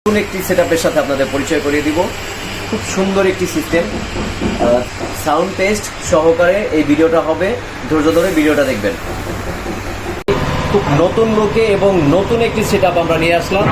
নতুন একটি সেটআপের সাথে আপনাদের পরিচয় করিয়ে দিব। খুব সুন্দর একটি সিস্টেম, সাউন্ড টেস্ট সহকারে এই ভিডিওটা হবে। ধৈর্য ধরে ভিডিওটা দেখবেন। খুব নতুন লোকে এবং নতুন একটি সেটআপ আমরা নিয়ে আসলাম।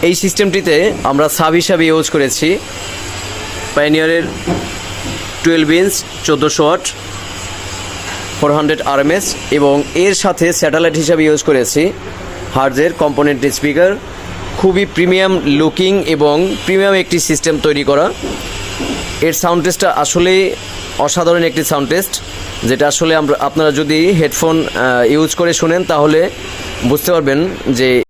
এই সিস্টেমটিতে আমরা সাব হিসাবে ইউজ করেছি পাইনিয়ারের 12 ইঞ্চ 1400 ওয়াট 400 RMS, এবং এর সাথে স্যাটেলাইট হিসাবে ইউজ করেছি হার্জের কম্পোনেন্ট স্পিকার। খুবই প্রিমিয়াম লুকিং এবং প্রিমিয়াম একটি সিস্টেম তৈরি করা। এর সাউন্ড টেস্টটা আসলে অসাধারণ একটি সাউন্ড টেস্ট, যেটা আসলে আপনারা যদি হেডফোন ইউজ করে শুনেন তাহলে বুঝতে পারবেন যে